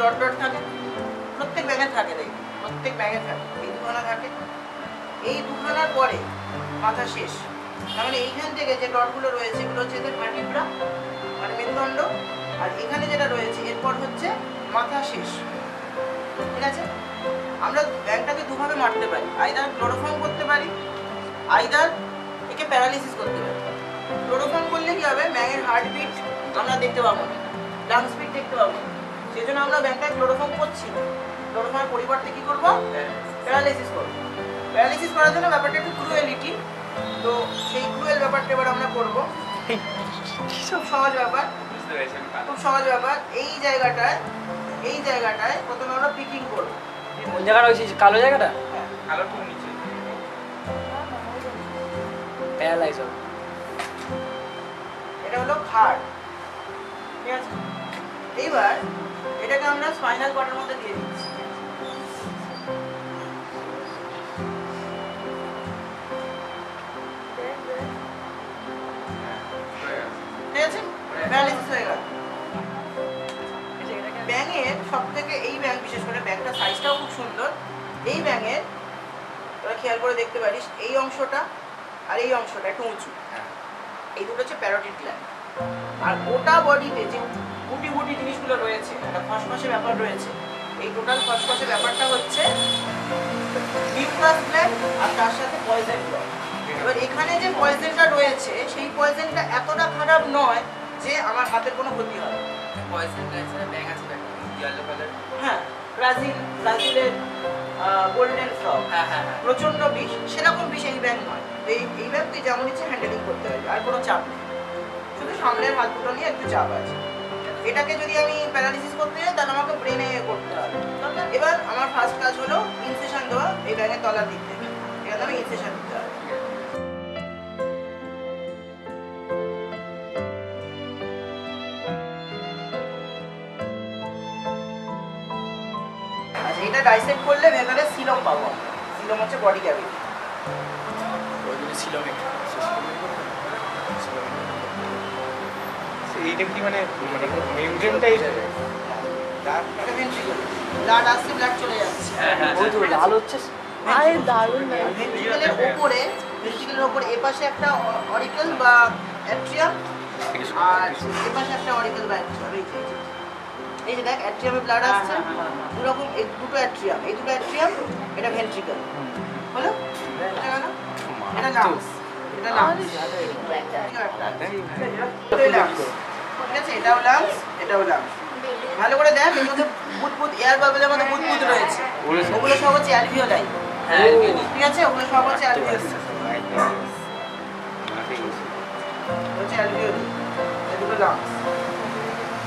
Dot dot থাকে, প্রত্যেক ব্যাঙে থাকে, দেখি প্রত্যেক ব্যাঙে থাকে, এই দুখানা থাকে। এই দুখানার পরে মাথা শেষ, তার মানে এইখান থেকে যে ডটগুলো রয়েছে এগুলো হচ্ছে এদের ভার্টিব্রা মানে মেরুদণ্ড, আর এখানে যেটা রয়েছে এরপর হচ্ছে মাথা শেষ। ঠিক আছে, আমরা ব্যাঙটাকে দুভাবে মারতে পারি, আইদার ক্লোরোফর্ম করতে পারি, আইদার একে প্যারালিসিস করতে পারি। ক্লোরোফর্ম করলে কি হবে, ব্যাঙের হার্টবিট আমরা দেখতে পাবো না, লাংস বিট দেখতে পাবো না, সেই জন্য আমরা ব্যাঙটাকে ক্লোরোফর্ম করছি না। ক্লোরোফর্মের পরিবর্তে কি করবো, প্যারালিসিস করবো। প্যারালিসিস করার জন্য ব্যাপারটা একটু ক্রুয়েলিটি, তো সেই ক্রুয়েল ব্যাপারটা এবার আমরা করবো। খুব সহজ ব্যাপার, খুব সহজ ব্যাপার। এই জায়গাটায় প্রথমে আমরা পিকিং করবো। কোন জায়গাটা হয়েছে, কালো জায়গাটা? কালো কোন নিচে প্যারালাইজ হবে। এটা হলো হার্ট, ঠিক আছে। এইবার এটাকে আমরা স্পাইনাল কর্ডের মধ্যে দিয়ে দিচ্ছি। ঠিক আছে, প্যারালাইসিস হয়ে গেল। ব্যাঙের সব থেকে, এই ব্যাঙ বিশেষ করে, ব্যাঙটা সাইজটাও খুব সুন্দর। এই ব্যাঙের তোরা খেয়াল করে দেখতে পারিস, এই অংশটা আর এই অংশটা একটু উঁচু, এই দুটো হচ্ছে প্যারোটিড গ্ল্যান্ড। আর গোটা বডিতে যে গুটি গুটি জিনিসগুলো রয়েছে, একটা খসখসে ব্যাপার রয়েছে, এই টোটাল খসখসে ব্যাপারটা হচ্ছে মিউকাস গ্ল্যান্ড আর তার সাথে পয়জন গ্ল্যান্ড। এবার এখানে যে পয়জনটা রয়েছে সেই পয়জনটা এতটা খারাপ নয় যে আমার হাতের কোনো ক্ষতি হয়। পয়জন গ্ল্যান্ড ব্যাঙ আছে ইয়েলো কালার, হ্যাঁ, ব্রাজিলের গোল্ডেন ফ্রগ, প্রচন্ড বিষ, সেরকম বিষ এই ব্যাঙ নয়। এই ব্যাঙ তুই যেমন ইচ্ছে হ্যান্ডেলিং করতে পারবি, আর কোনো চাপ নেই, শুধু সামনের হাত দুটো নিয়ে একটু চাপ আছে। এটাকে যদি আমি প্যারালিসিস করতে যাই তাহলে আমাকে ব্রেনে করতে হবে। এবার আমার ফার্স্ট কাজ হলো ইনসেশন দেওয়া, এই ব্যাঙের তলার দিক থেকে এখানে আমি ইনসেশন দিতে হবে। আচ্ছা, এটা ডাইসেক্ট করলে ভেতরে সিলম পাবো। সিলম হচ্ছে বডি ক্যাভিটি। এইটা কি মানে মেমব্রেনটাই ব্লাড আসছে, ব্লাড চলে যাচ্ছে। ওই তো লাল হচ্ছে। আরে দারুণ না, ভেন্ট্রিকেলের উপরে, ভেন্ট্রিকেলের উপরে এপাশে একটা অরিকেল বা অ্যাট্রিয়াম, আর এপাশে একটা অরিকেল বা অ্যাট্রিয়াম। এই যে দেখ, অ্যাট্রিয়ামে ব্লাড আসছে, দুরকম, এই দুটো অ্যাট্রিয়াম, এই দুটো অ্যাট্রিয়াম, এটা ভেন্ট্রিকেল হলো। এটা লাংস, এটা লাংস, ঠিক আছে, এটাও লাংস, এটাও লাংস। ভালো করে দেখ, এর মধ্যে বুদবুদ, এয়ার বাবলের মধ্যে বুদবুদ রয়েছে, ওগুলো সব হচ্ছে অ্যালভিওলাই। ঠিক আছে, ওগুলো সব হচ্ছে অ্যালভিওলাই, হচ্ছে অ্যালভিওলাই, এগুলো লাংস।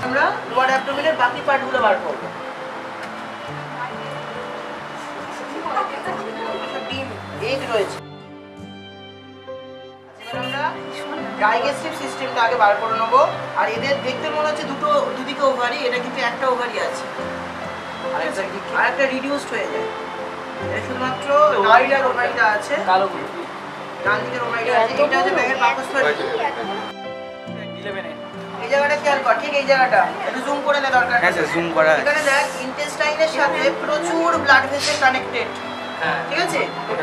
আমরা লোয়ার অ্যাবডোমেনের বাকি পার্টগুলো বার করব। ডিম, এগ রয়েছে। আমরা ডাইজেস্টিভ সিস্টেমটা আগে বার করে নেবো। আর এদের দেখতে মনে হচ্ছে দুদিকে ওভারি, এটা কিন্তু একটা ওভারি আছে, আর একটা রিডিউসড হয়ে যায়। এটা শুধুমাত্র ডাইরেক্ট ওভারিটা আছে, কালো ডান দিকের ওভারিটা আছে। এটা হচ্ছে ব্যাঙের পাকস্থলী। এই জায়গাটা খেয়াল কর, ঠিক এই জায়গাটা একটু জুম করে নে দরকার। হ্যাঁ স্যার, জুম করা। এখানে দেখ, ইন্টেস্টাইনের সাথে প্রচুর ব্লাড ভেসেল কানেক্টেড, ঠিক আছে।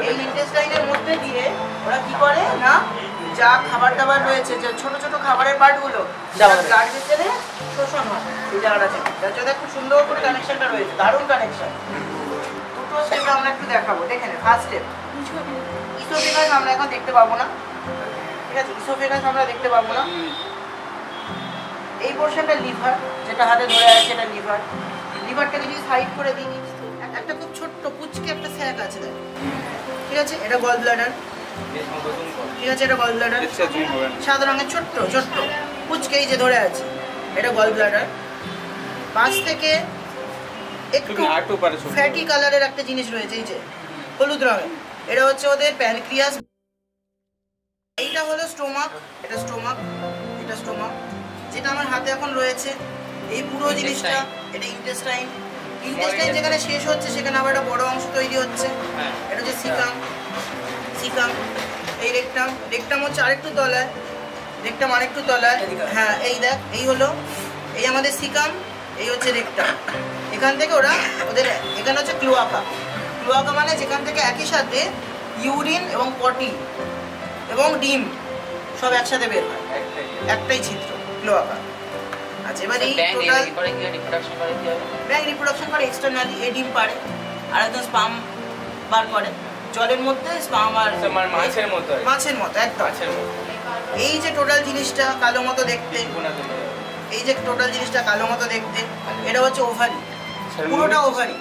এই ইন্টেস্টাইনের মধ্যে দিয়ে ওরা কি করে না, যা খাবার দাবার রয়েছে, যে ছোট ছোট খাবারের পার্টগুলো ব্লাড ভেসেলে শোষণ হয় এই জায়গাটা থেকে। যার জন্য খুব সুন্দর করে কানেকশনটা রয়েছে, দারুণ কানেকশন। দুটো স্টেপ আমরা একটু দেখাবো, দেখে নে। ফার্স্ট স্টেপ, ইসোফেগাস আমরা এখন দেখতে পাবো না, ঠিক আছে, ইসোফেগাস আমরা দেখতে পাবো না। এই পোর্শনটা লিভার, যেটা হাতে ধরে আছে এটা লিভার। লিভারটাকে যদি সাইড করে দিই, একটা খুব ছোট্ট পুচকে একটা স্যাক আছে দেখ, ঠিক আছে, এটা গল ব্লাডার, ঠিক আছে, এটা গল ব্লাডার, সাদা রঙের ছোট্ট ছোট্ট পুচকে এই যে ধরে আছে, এটা গল ব্লাডার। পাশ থেকে একটু ফ্যাটি কালারের একটা জিনিস রয়েছে, এই যে হলুদ রঙের, এটা হচ্ছে ওদের প্যানক্রিয়াস। এইটা হলো স্টোমাক, এটা স্টোমাক, এটা স্টোমাক। যেটা আমার হাতে এখন রয়েছে এই পুরো জিনিসটা, এটা ইন্টেস্টাইন। ইন্টেস্টাইন যেখানে শেষ হচ্ছে সেখানে আবার একটা বড় অংশ তৈরি হচ্ছে, এটা হচ্ছে সিকাম। সিকাম, এই রেকটাম, রেকটাম হচ্ছে আরেকটু তলায়, রেকটাম আরেকটু তলায়। হ্যাঁ, এই দেখ, এই হলো, এই আমাদের সিকাম, এই হচ্ছে রেকটাম। এখান থেকে ওরা ওদের এখানে হচ্ছে ক্লোয়াকা। ক্লোয়াকা মানে যেখান থেকে একই সাথে ইউরিন এবং পটি এবং ডিম সব একসাথে বের হয়, একটাই ছিদ্র ক্লোয়াকা। আচ্ছা, এবার এই টোটাল ব্যাং রিপ্রোডাকশন করে এক্সটার্নালি, এ ডিম পারে আর একদম স্পাম বার করে জলের মধ্যে, স্পাম আর মাছের মতো একদম। এই যে টোটাল জিনিসটা কালো মতো দেখতে, এই যে টোটাল জিনিসটা কালো মতো দেখতে, এটা হচ্ছে ওভারি। পুরোটা ওভারি,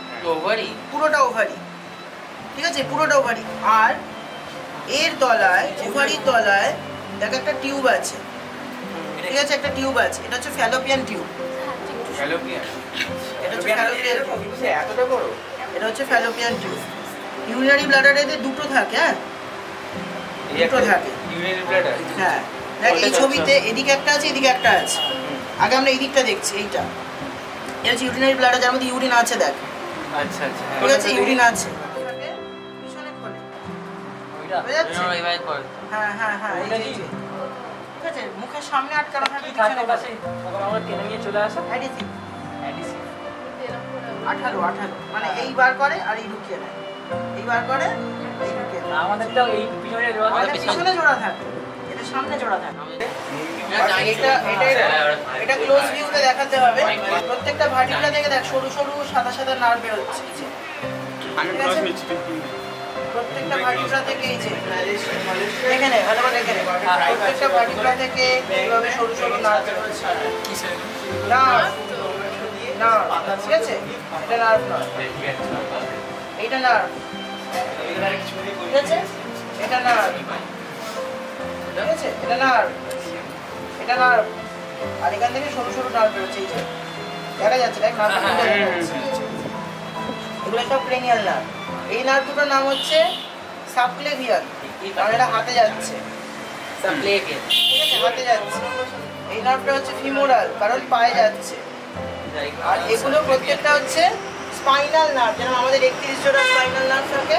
পুরোটা ওভারি, ঠিক আছে, পুরোটা ওভারি। আর এর তলায়, ওভারির তলায় দেখো একটা টিউব আছে, ঠিক আছে, একটা টিউব আছে, এটা হচ্ছে ফ্যালোপিয়ান টিউব। এটা হচ্ছে ফ্যালোপিয়ান টিউব, এতটা বড়? এটা হচ্ছে ফ্যালোপিয়ান টিউব। ইউরিনারি ব্লাডারে দুটো থাকে, হ্যাঁ দুটো থাকে। ইউরিনারি ব্লাডার, হ্যাঁ দেখ এই ছবিতে এদিকে একটা আছে, এদিকে একটা আছে। আগে আমরা এই দিকটা দেখছি, এইটা এটা হচ্ছে ইউরিনারি ব্লাডার, যার মধ্যে ইউরিন আছে, দেখ। আচ্ছা আচ্ছা, ঠিক আছে, ইউরিন আছে পিছনে খোলে, ওইটা বুঝা যাচ্ছে? হ্যাঁ হ্যাঁ হ্যাঁ, এই যে, এই যে। ঠিক আছে, মুখের সামনে আটকানো থাকে, কি থাকে পিছনে পাশে তখন আমরা টেনে নিয়ে চলে আসা। Adhesive, adhesive. আঠালো মানে এই বার করে আর এই ঢুকিয়ে নেয়, এই বার করে এই ঢুকিয়ে নেয়। আমাদেরটা এই পিছনে জোড়া আমাদের থাকে, পিছনে জোড়া থাকে, এটা সামনে জোড়া থাকে। এটা ক্লোজ ভিউতে দেখাতে হবে। প্রত্যেকটা ভার্টিব্রা থেকে দেখ সরু সরু সাদা সাদা নার্ভ বের হচ্ছে, ঠিক আছে? প্রত্যেকটা ভার্টিব্রা থেকে এই যে দেখে নে, ভালো করে দেখে নে, প্রত্যেকটা ভার্টিব্রা থেকে এইভাবে সরু সরু নার্ভ বের হচ্ছে। নার্ভ, ঠিক আছে, এটা নার্ভ নয়, এইটা নার্ভ, ঠিক আছে, এটা নার্ভ, ঠিক আছে, এটা নার্ভ, এটা নার্ভ। আর এখান থেকে সরু সরু নার্ভ বেরোচ্ছে, এই যে দেখা যাচ্ছে, দেখ নার্ভ এগুলো সব ক্রেনিয়াল নার্ভ। এই নার্ভ দুটোর নাম হচ্ছে সাবক্লেভিয়ান, কারণ এটা হাতে যাচ্ছে, ঠিক আছে, হাতে যাচ্ছে। এই নার্ভটা হচ্ছে ফিমোরাল, কারণ পায়ে যাচ্ছে। আর এগুলো প্রত্যেকটা হচ্ছে স্পাইনাল নার্ভ, যেমন আমাদের 31 জোড়া স্পাইনাল নার্ভ থাকে,